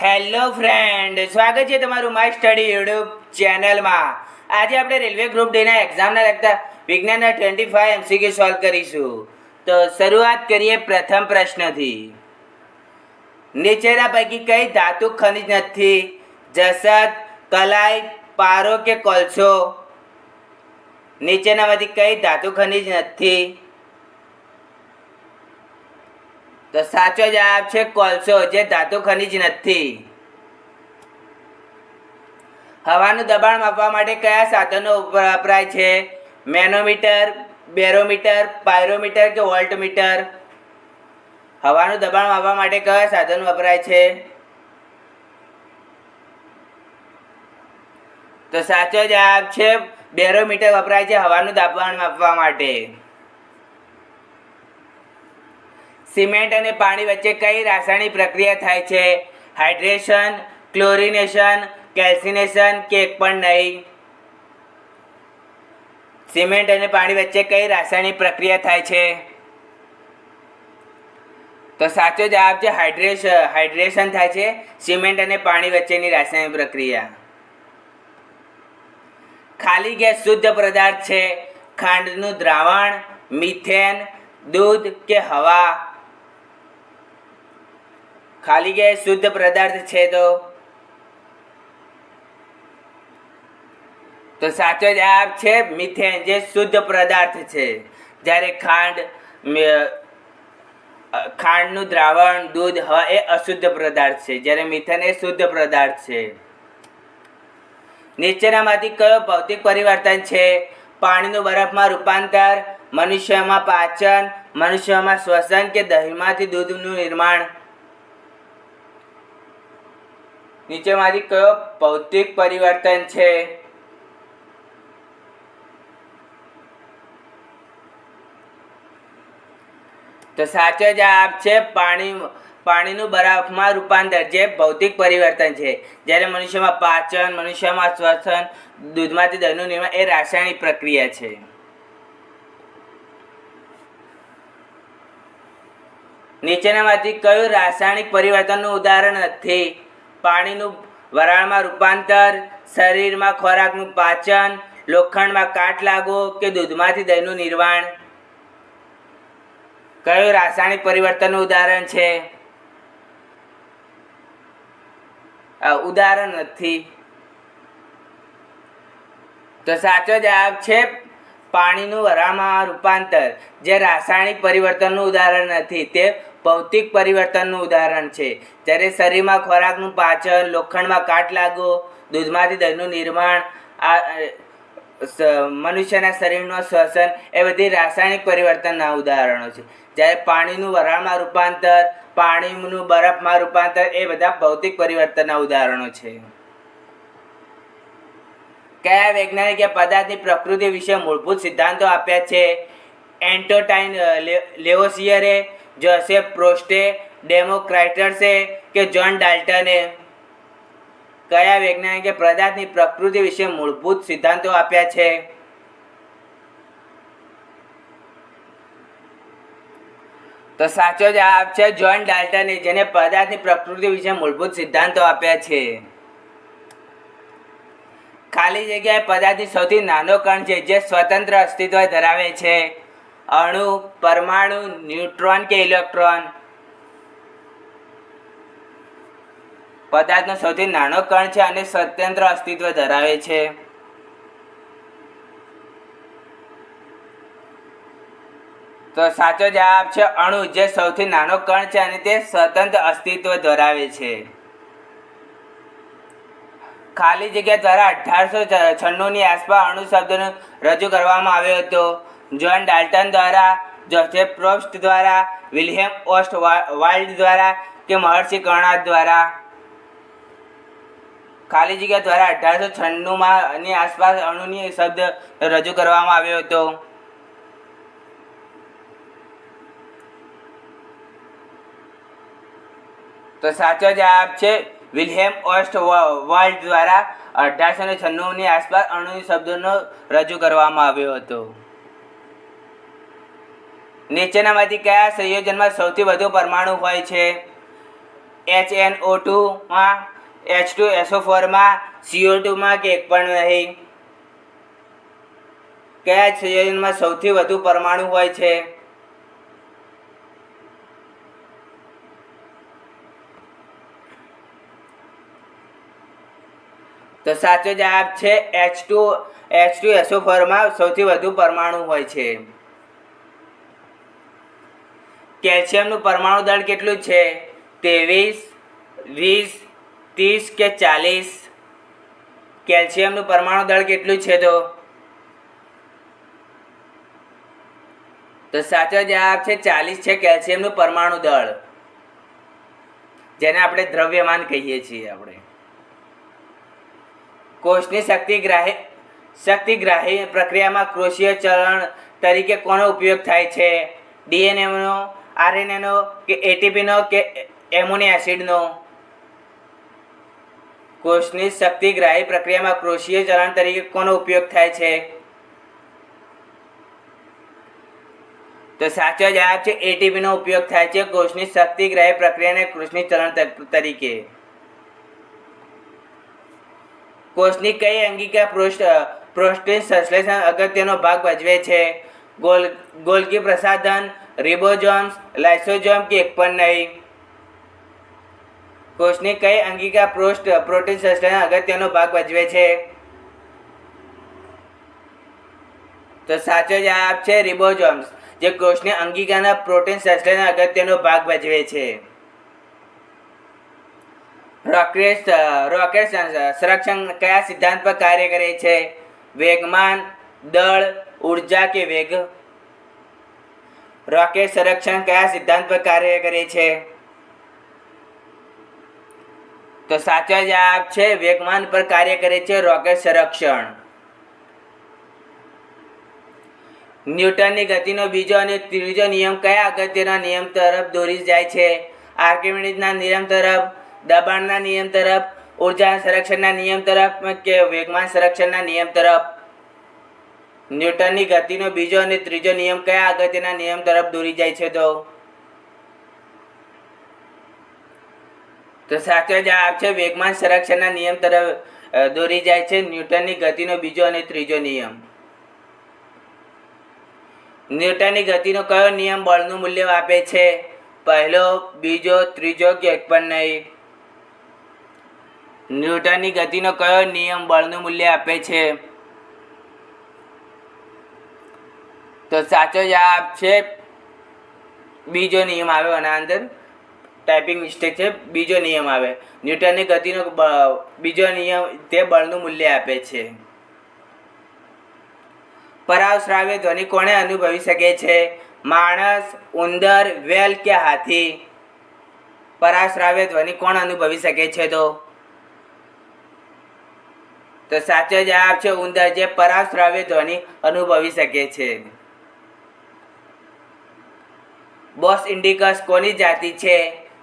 Hello friend, સ્વાગત છે તમારું માય સ્ટડી યુટ્યુબ ચેનલમાં. આજે આપણે રેલવે ગ્રુપ ડીના એક્ઝામના લગતા વિજ્ઞાનના 25 MCQ સોલ્વ કરીશું. તો શરૂઆત કરીએ પ્રથમ પ્રશ્નથી. નીચેના પૈકી કઈ ધાતુ ખનિજ નથી? જસત, કલાઈ, પારો કે કોલસો? નીચેનામાંથી કઈ ધાતુ ખનિજ નથી? તો સાચો જવાબ છે કોલસો, જે ધાતુ ખનિજ નથી. હવાનું દબાણ માપવા માટે કયા સાધનો વપરાય છે? મેનોમીટર, બેરોમીટર, પાયરોમીટર કે વોલ્ટમીટર? હવાનું દબાણ માપવા માટે કયા સાધનો વપરાય છે? તો સાચો જવાબ છે બેરોમીટર વપરાય છે હવાનું દબાણ માપવા માટે. સિમેન્ટ અને પાણી વચ્ચે કઈ રાસાયણિક પ્રક્રિયા થાય છે? હાઇડ્રેશન, ક્લોરિનેશન, કેલ્સિનેશન કે એક પણ નહીં? સિમેન્ટ અને પાણી વચ્ચે કઈ રાસાયણિક પ્રક્રિયા થાય છે? તો સાચો જવાબ છે હાઇડ્રેશન થાય છે સિમેન્ટ અને પાણી વચ્ચેની રાસાયણિક પ્રક્રિયા. ખાલી ગેસ શુદ્ધ પદાર્થ છે? ખાંડનું દ્રાવણ, મિથેન, દૂધ કે હવા? ખાલી ગેસ શુદ્ધ પદાર્થ છે તો સાચો જવાબ છે મિથેન, જે શુદ્ધ પદાર્થ છે. જ્યારે ખાંડનું દ્રાવણ, દૂધ, હવા એ અશુદ્ધ પદાર્થ છે, જ્યારે મિથેન એ શુદ્ધ પદાર્થ છે. નીચેનામાંથી કયો ભૌતિક પરિવર્તન છે? પાણીનું બરફમાં રૂપાંતર, મનુષ્યમાં પાચન, મનુષ્યમાં શ્વસન કે દહીંમાંથી દૂધનું નિર્માણ? નીચેમાંથી કયો ભૌતિક પરિવર્તન છે? તો સાચો જવાબ છે પાણીનું બરફમાં રૂપાંતર, જે ભૌતિક પરિવર્તન છે. જ્યારે મનુષ્યમાં પાચન, મનુષ્યમાં શ્વસન, દૂધમાંથી દહીંનું નિર્માણ એ રાસાયણિક પ્રક્રિયા છે. નીચેનામાંથી કયું રાસાયણિક પરિવર્તનનું ઉદાહરણ નથી? પાણીનું વરાળમાં રૂપાંતર, શરીરમાં ખોરાકનું પાચન, લોખંડમાં કાટ લાગવો કે દૂધમાંથી દહીંનું નિર્માણ? કયું રાસાયણિક પરિવર્તનનું ઉદાહરણ છે? ઉદાહરણ નથી. તો સાચો જવાબ છે પાણીનું વરાળમાં રૂપાંતર, જે રાસાયણિક પરિવર્તનનું ઉદાહરણ નથી, તે ભૌતિક પરિવર્તનનું ઉદાહરણ છે. જ્યારે શરીરમાં ખોરાકનું પાચન, લોખંડમાં કાટ લાગવો, દૂધમાંથી દહીંનું નિર્માણ, મનુષ્યના શરીરનું શ્વસન એ બધી રાસાયણિક પરિવર્તનના ઉદાહરણો છે. જ્યારે પાણીનું વરાળમાં રૂપાંતર, પાણીનું બરફમાં રૂપાંતર એ બધા ભૌતિક પરિવર્તનના ઉદાહરણો છે. કયા વૈજ્ઞાનિકે પદાર્થની પ્રકૃતિ વિશે મૂળભૂત સિદ્ધાંતો આપ્યા છે? એન્ટોટાઇન લેવોસિયરે, જોસેફ પ્રોસ્ટે, ડેમોક્રાઇટસે કે જ્હોન ડાલ્ટને? કયા વૈજ્ઞાનિકે પદાર્થની પ્રકૃતિ વિશે મૂળભૂત સિદ્ધાંતો આપ્યા છે? તો સાચો જવાબ છે જ્હોન ડાલ્ટને, જેને પદાર્થની પ્રકૃતિ વિશે મૂળભૂત સિદ્ધાંતો આપ્યા છે. ખાલી જગ્યાએ પદાર્થની સૌથી નાનો કણ છે જે સ્વતંત્ર અસ્તિત્વ ધરાવે છે? અણુ, પરમાણુ, ન્યુટ્રોન કે ઇલેક્ટ્રોન? પદાર્થનો સૌથી નાનો કણ છે અને સ્વતંત્ર અસ્તિત્વ ધરાવે છે. તો સાચો જવાબ છે અણુ, જે સૌથી નાનો કણ છે અને તે સ્વતંત્ર અસ્તિત્વ ધરાવે છે. ખાલી જગ્યા દ્વારા 1896ની આસપાસ અણુ શબ્દનો રજૂ કરવામાં આવ્યો હતો. જ્હોન ડાલ્ટન દ્વારા, જોસેફ પ્રોસ્ટ દ્વારા, વિલ્હેમ ઓસ્ટવાલ્ડ દ્વારા કે મહર્ષિ કર્ણાડ દ્વારા? ખાલી જગ્યા દ્વારા 1896ની આસપાસ અણુની શબ્દ રજૂ કરવામાં આવ્યો હતો. તો સાચો જવાબ છે વિલ્હેમ ઓસ્ટવાલ્ડ દ્વારા 1896ની આસપાસ અણુની શબ્દનો રજૂ કરવામાં આવ્યો હતો. નીચેનામાંથી કયા સંયોજનમાં સૌથી વધુ પરમાણુ હોય છે? HNO2 માં, H2SO4 માં, CO2 માં કે એક પણ નહીં? કયા સંયોજનમાં સૌથી વધુ પરમાણુ હોય છે? તો સાચો જવાબ છે H2SO4 માં સૌથી વધુ પરમાણુ હોય છે. કેલ્શિયમનું પરમાણુ દળ કેટલું છે? 23, 20, 30 કે 40? કેલ્શિયમનું પરમાણુ દળ કેટલું છે? તો સાચો જવાબ છે 40 છે કેલ્શિયમનું પરમાણુ દળ, જેને આપણે દ્રવ્યમાન કહીએ છીએ. આપણે કોષની શક્તિગ્રાહી પ્રક્રિયામાં કોષીય ચલણ તરીકે કોનો ઉપયોગ થાય છે? ડીએનએનો, આરએનએનો કે એટીપીનો કે એમિનો એસિડનો? કોષની શક્તિગ્રાહી પ્રક્રિયામાં કોષીય ચલણ તરીકે કોનો ઉપયોગ થાય છે? તો સાચો જવાબ છે એટીપીનો ઉપયોગ થાય છે કોષની શક્તિગ્રાહી પ્રક્રિયાને કોષની ચલણ તરીકે. કોષની કઈ અંગિકા પ્રોટીન સંશ્લેષણ અગત્યનો ભાગ ભજવે છે? ગોલ્ગી પ્રસાધન, રિબોઝોમ્સ, લાઇસોઝોમ કે એક પણ નહીં? કોષની કઈ અંગિકા પ્રોટીન સંશ્લેષણ અગત્યનો ભાગ ભજવે છે? તો સાચો જવાબ છે રિબોઝોમ્સ, જે કોષની અંગિકાના પ્રોટીન સંશ્લેષણ અગત્યનો ભાગ ભજવે છે. રોકેટ સંરક્ષણ કયા સિદ્ધાંત પર કાર્ય કરે છે? વેગમાન, દળ, ઉર્જા કે વેગ? રોકેટ સંરક્ષણ કયા સિદ્ધાંત પર કાર્ય કરે છે? તો સાચો જવાબ છે વેગમાન પર કાર્ય કરે છે રોકેટ સંરક્ષણ. ન્યૂટનની ગતિનો બીજો અને ત્રીજો નિયમ કયા અગત્યના નિયમ તરફ દોરી જાય છે? આર્કિમિડીઝના નિયમ તરફ, દબાણના નિયમ તરફ, ઉર્જા સંરક્ષણના નિયમ તરફ કે વેગમાન સંરક્ષણના નિયમ તરફ? ન્યૂટનની ગતિનો બીજો અને ત્રીજો નિયમ કયા અગત્યના નિયમ તરફ દોરી જાય છે? તો સાચો જવાબ છે વેગમાન સંરક્ષણના નિયમ તરફ દોરી જાય છે ન્યૂટનની ગતિનો બીજો અને ત્રીજો નિયમ. ન્યૂટનની ગતિનો કયો નિયમ બળનું મૂલ્ય આપે છે? પહેલો, બીજો, ત્રીજો કે એક પણ નહીં? ન્યૂટનની ગતિનો કયો નિયમ બળનું મૂલ્ય આપે છે? તો સાચો જવાબ છે બીજો નિયમ આવે. આના અંદર ટાઈપિંગ મિસ્ટેક છે. બીજો નિયમ આવે. ન્યૂટનની ગતિનો બીજો નિયમ તે બળનું મૂલ્ય આપે છે. પરાવશ્રાવ્ય ધ્વનિ કોણે અનુભવી શકે છે? માણસ, ઉંદર, વેલ કે હાથી? પરાવશ્રાવ્ય ધ્વનિ કોણ અનુભવી શકે છે? તો સાચો જવાબ છે ઉંદર, જે પરાવશ્રાવ્ય ધ્વનિ અનુભવી શકે છે. બોસ ઇન્ડિકસ કોની જાતિ છે?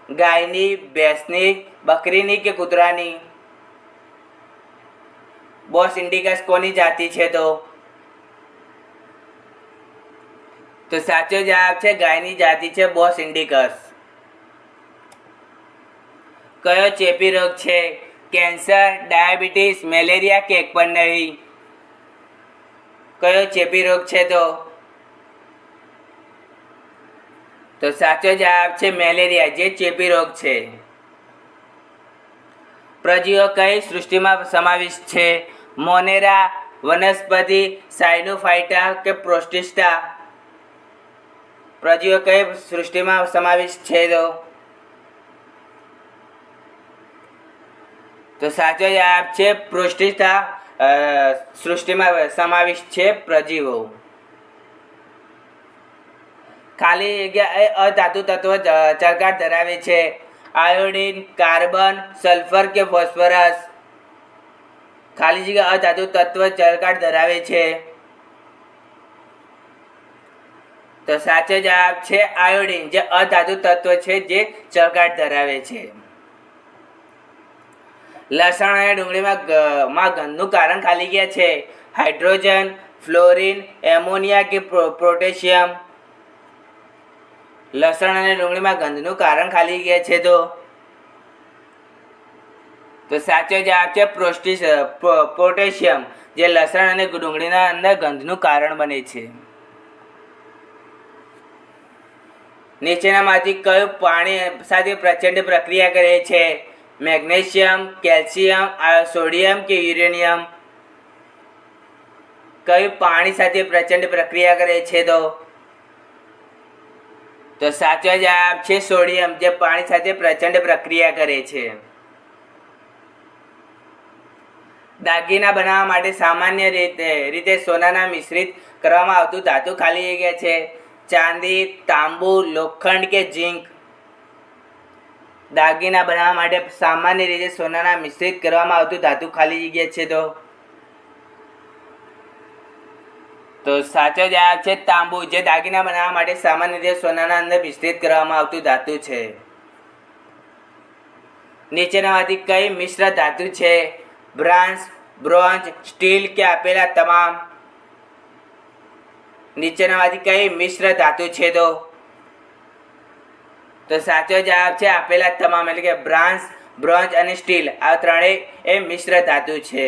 ગાયની, ભેંસની, બકરીની કે કૂતરાની? બોસ ઇન્ડિકસ કોની જાતિ છે? તો સાચો જવાબ છે ગાયની જાતિ છે બોસ ઇન્ડિકસ. કયો ચેપી રોગ છે? કેન્સર, ડાયાબિટીસ, મેલેરિયા કે એક પણ નહીં? કયો ચેપી રોગ છે? તો સાચો જવાબ છે મેલેરિયા, જે ચેપી રોગ છે. પ્રજીવો કઈ સૃષ્ટિમાં સમાવિષ્ટ છે? મોનેરા, વનસ્પતિ, સાયનોફાઇટા કે પ્રોટિસ્ટા? પ્રજીવો કઈ સૃષ્ટિમાં સમાવિષ્ટ છે? તો સાચો જવાબ છે પ્રોટિસ્ટા સૃષ્ટિમાં સમાવિષ્ટ છે પ્રજીવો. ખાલી જગ્યા એ અધાતુ તત્વ ચળકાટ ધરાવે છે? આયોડીન, કાર્બન, સલ્ફર કે ફોસ્ફરસ? ખાલી જગ્યા અધાતુ તત્વ ચળકાટ ધરાવે છે? તો સાચો જવાબ છે આયોડીન, જે અધાતુ તત્વ છે જે ચળકાટ ધરાવે છે. લસણ અને ડુંગળીમાં ગંધનું કારણ ખાલી જગ્યા છે? હાઇડ્રોજન, ફ્લોરિન, એમોનિયા કે પોટેશિયમ? લસણ અને ડુંગળીમાં ગંધનું કારણ ખાલી જગ્યા છે? તો સાચો જવાબ છે પોટેશિયમ, જે લસણ અને ડુંગળીના અંદર ગંધનું કારણ બને છે. નીચેનામાંથી કયું પાણી સાથે પ્રચંડ પ્રક્રિયા કરે છે? મેગ્નેશિયમ, કેલ્શિયમ, સોડિયમ કે યુરેનિયમ? કયું પાણી સાથે પ્રચંડ પ્રક્રિયા કરે છે? તો સાચો જવાબ છે સોડિયમ, જે પાણી સાથે પ્રચંડ પ્રક્રિયા કરે છે. દાગીના બનાવવા માટે સામાન્ય રીતે સોનાના મિશ્રિત કરવામાં આવતું ધાતુ ખાલી જગ્યા છે. ચાંદી, તાંબુ, લોખંડ કે ઝીંક? દાગીના બનાવવા માટે સામાન્ય રીતે સોનાના મિશ્રિત કરવામાં આવતું ધાતુ ખાલી જગ્યા છે. તો સાચો જવાબ છે તાંબુ, જે દાગીના બનાવવા માટે સામાન્ય રીતે સોનાના અંદર મિશ્રિત કરવામાં આવતું ધાતુ છે. નીચેનામાંથી કઈ મિશ્ર ધાતુ છે? બ્રાન્સ, બ્રોન્ઝ, સ્ટીલ કે આપેલા તમામ? નીચેનામાંથી કઈ મિશ્ર ધાતુ છે? તો સાચો જવાબ છે આપેલા તમામ, એટલે કે બ્રાન્સ, બ્રોન્ઝ અને સ્ટીલ, આ ત્રણેય એ મિશ્ર ધાતુ છે.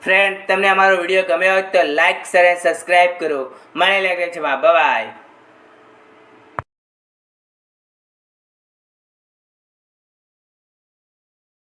ફ્રેન્ડ, તમને અમારો વિડીયો ગમ્યો હોય તો લાઈક, શેર અને સબસ્ક્રાઈબ કરો. મને લાગે છે બાય.